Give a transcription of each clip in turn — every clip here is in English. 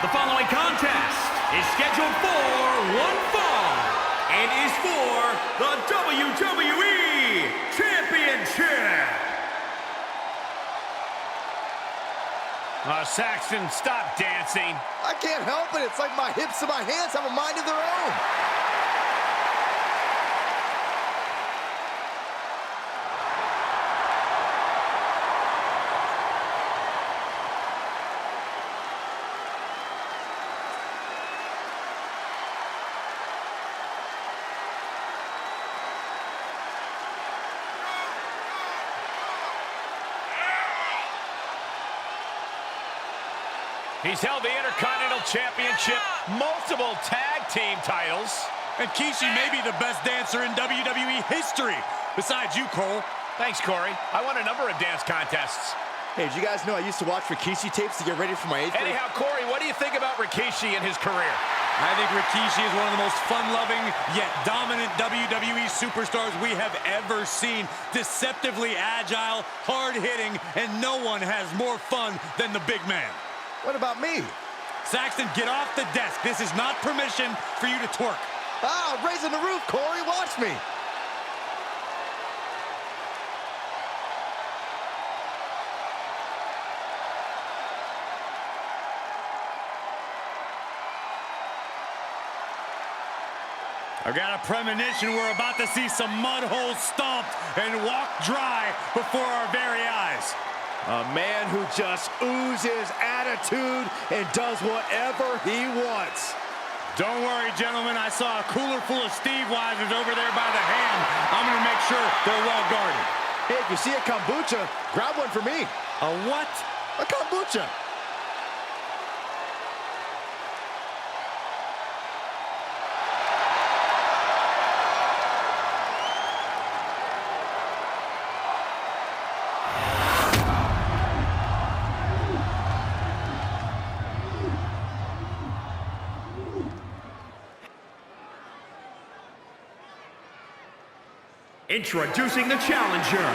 The following contest is scheduled for one fall and is for the WWE Championship. Saxton, stop dancing. I can't help it. It's like my hips and my hands have a mind of their own. He's held the Intercontinental Championship, multiple tag team titles. And Rikishi may be the best dancer in WWE history, besides you, Cole. Thanks, Corey. I won a number of dance contests. Hey, did you guys know I used to watch Rikishi tapes to get ready for my 8th grade? Anyhow, Corey, what do you think about Rikishi and his career? I think Rikishi is one of the most fun-loving, yet dominant WWE superstars we have ever seen. Deceptively agile, hard-hitting, and no one has more fun than the big man. What about me? Saxton, get off the desk. This is not permission for you to twerk. Ah, raising the roof, Corey. Watch me. I got a premonition we're about to see some mud holes stomped and walked dry before our very eyes. A man who just oozes attitude and does whatever he wants. Don't worry, gentlemen. I saw a cooler full of Steve Weisers over there by the hand. I'm going to make sure they're well guarded. Hey, if you see a kombucha, grab one for me. A what? A kombucha. Introducing the challenger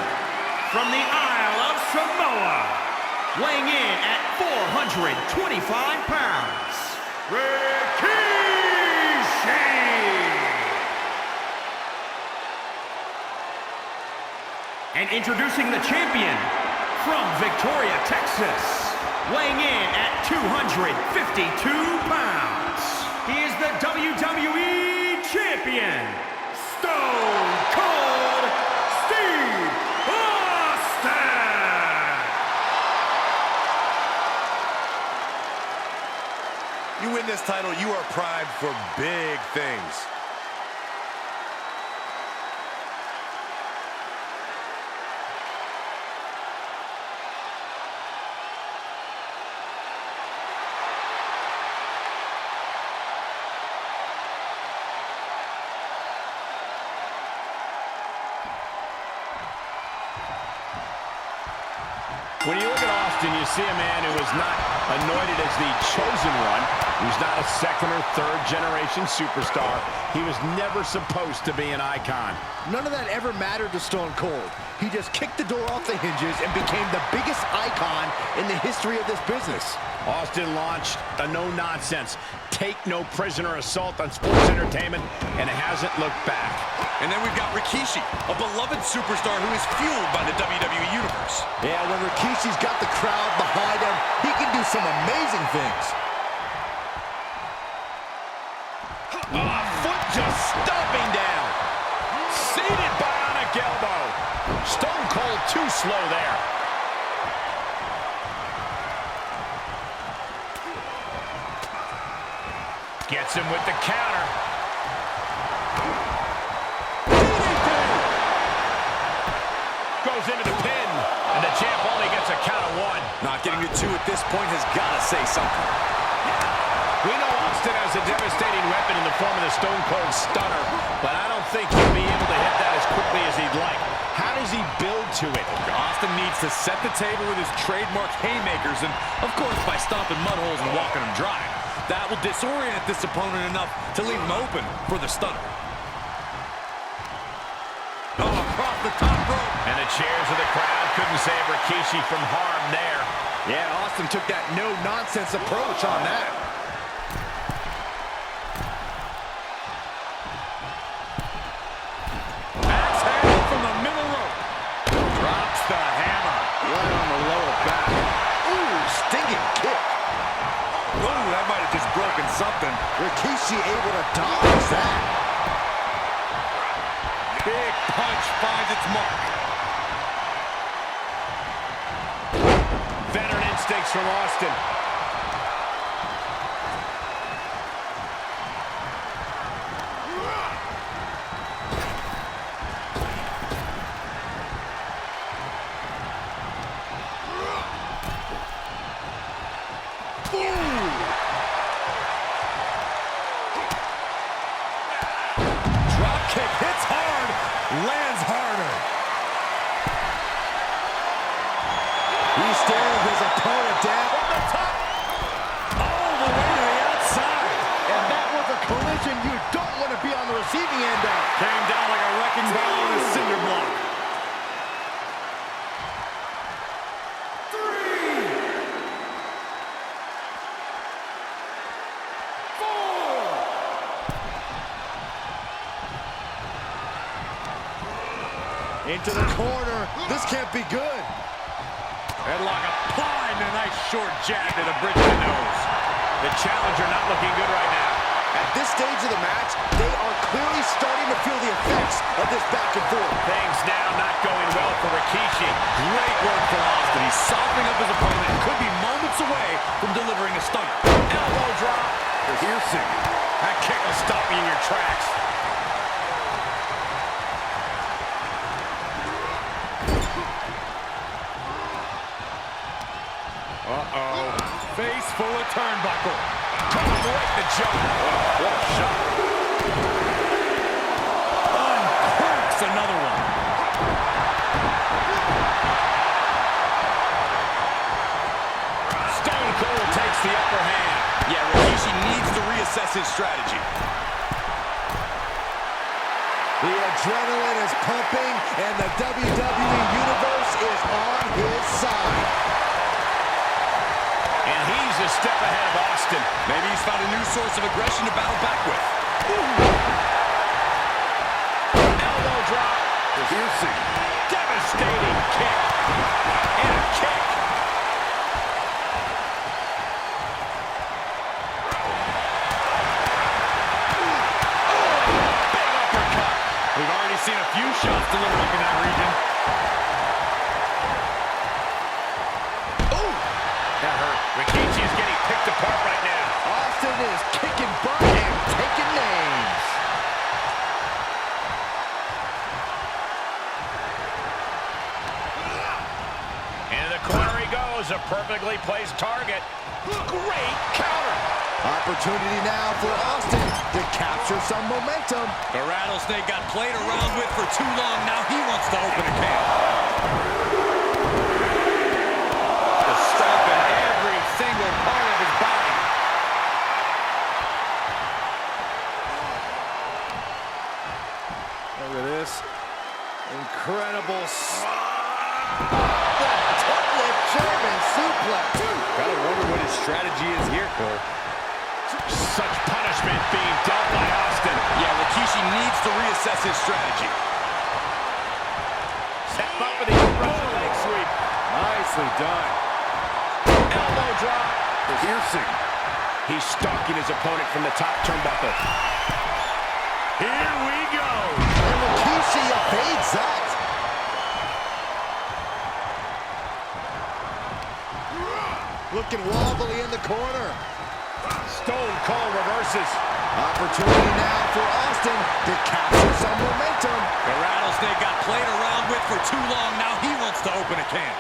from the Isle of Samoa, weighing in at 425 pounds, Rikishi! And introducing the champion from Victoria, Texas, weighing in at 252 pounds, he is the WWE Champion, Stone Cold Steve Austin! You win this title, you are primed for big things. When you look at Austin, you see a man who is not anointed as the chosen one. He's not a second or third generation superstar. He was never supposed to be an icon. None of that ever mattered to Stone Cold. He just kicked the door off the hinges and became the biggest icon in the history of this business. Austin launched a no-nonsense, take-no-prisoner assault on sports entertainment, and hasn't looked back. And then we've got Rikishi, a beloved superstar who is fueled by the WWE Universe. Yeah, when Rikishi's got the crowd behind him, he can do some amazing things. Foot just stomping down. Seated bionic elbow. Stone Cold too slow there. Gets him with the counter. Goes into the pin, and the champ only gets a count of one. Not getting to 2 at this point has got to say something. We know Austin has a devastating weapon in the form of the Stone Cold Stunner, but I don't think he'll be able to hit that as quickly as he'd like. How does he build to it? Austin needs to set the table with his trademark haymakers and, of course, by stomping mud holes and walking them dry. That will disorient this opponent enough to leave him open for the stunner. Oh, across the top rope. And the cheers of the crowd couldn't save Rikishi from harm there. Yeah, Austin took that no-nonsense approach on that. Rikishi able to dodge that. Big punch finds its mark. Veteran instincts from Austin. Drop kick hits hard, lands harder. He's staring his opponent down from the top. All the way to the outside. And that was a collision you don't want to be on the receiving end of. Came down like a wrecking ball on a cinder block. Into the corner. This can't be good. Headlock applied and a nice short jab to the bridge of the nose. The challenger not looking good right now. At this stage of the match, they are clearly starting to feel the effects of this back and forth. Things now not going well for Rikishi. Great work for Austin. He's softening up his opponent and could be moments away from delivering a stunner. Elbow drop. Piercing. That kick will stop you in your tracks. Uh-oh. Face full of turnbuckle. Coming right the jaw. What a shot. Uncorks another one. Stone Cold takes the upper hand. Yeah, Rikishi needs to reassess his strategy. The adrenaline is pumping, and the WWE Universe is on his side. And he's a step ahead of Austin. Maybe he's found a new source of aggression to battle back with. Elbow drop. Piercing. Devastating kick. And a kick. Big uppercut. We've already seen a few shots delivered up in that region. That hurt. Rikishi is getting picked apart right now. Austin is kicking butt and taking names. Into the corner he goes. A perfectly placed target. Great counter. Opportunity now for Austin to capture some momentum. The Rattlesnake got played around with for too long. Now he wants to open a can. The stomp in every single part of his body. Look at this. Incredible. German suplex. Gotta wonder what his strategy is here, Cole. Such punishment being dealt by Austin. Yeah, Rikishi needs to reassess his strategy. Set him up for the Russian leg sweep. Nicely done. Elbow drop. Piercing. He's stalking his opponent from the top turnbuckle. Here we go. And Rikishi evades that. Looking wobbly in the corner. Stone Cold reverses. Opportunity now for Austin to capture some momentum. The Rattlesnake got played around with for too long. Now he wants to open a can.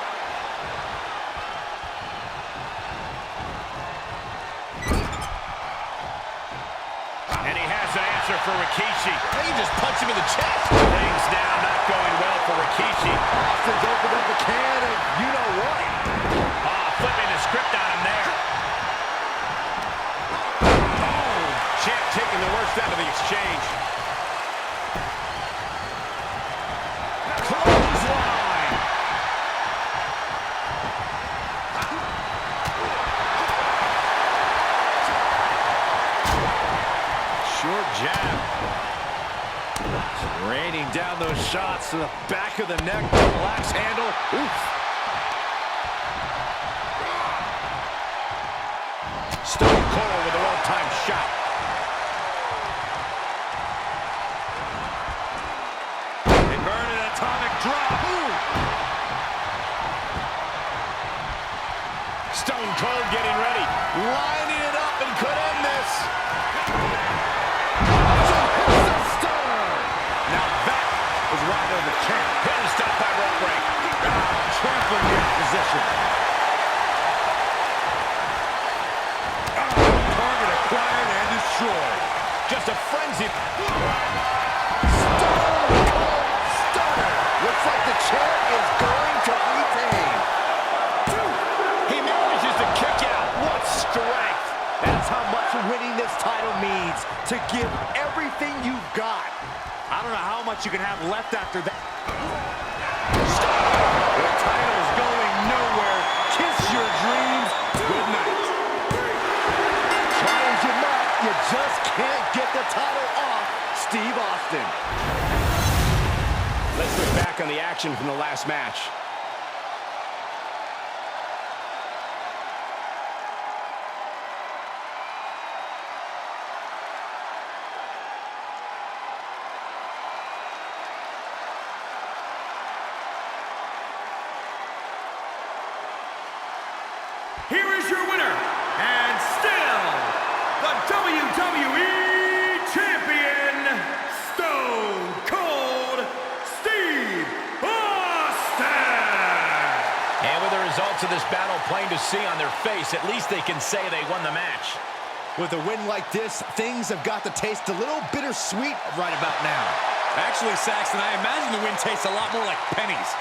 And he has an answer for Rikishi. Hey, you just punch him in the chest. Things now not going well for Rikishi. Austin's opened up a can and you know what? Flipping the script on him there. Champ taking the worst out of the exchange. Clothesline. Short jab. Raining down those shots to the back of the neck. Double axe handle. Oof. Stone Cold with a well-timed shot. atomic drop. Ooh. Stone Cold getting ready, lining it up, and could end this. Now that is right over the champ. Pin stop by rope break. Trampling the opposition. Target acquired and destroyed. Just a frenzy. Stunner. Looks like the champ is going to retain. He manages to kick out. What strength. That's how much winning this title means. To give everything you've got. I don't know how much you can have left after that. The title's going nowhere. Kiss your dreams. Good night. Try as you might, you just can't get the title off Steve Austin. Let's look back on the action from the last match. Here is your winner, and still the WWE Champion, Stone Cold Steve Austin! And with the results of this battle plain to see on their face, at least they can say they won the match. With a win like this, things have got to taste a little bittersweet right about now. Actually, Saxton, I imagine the win tastes a lot more like pennies.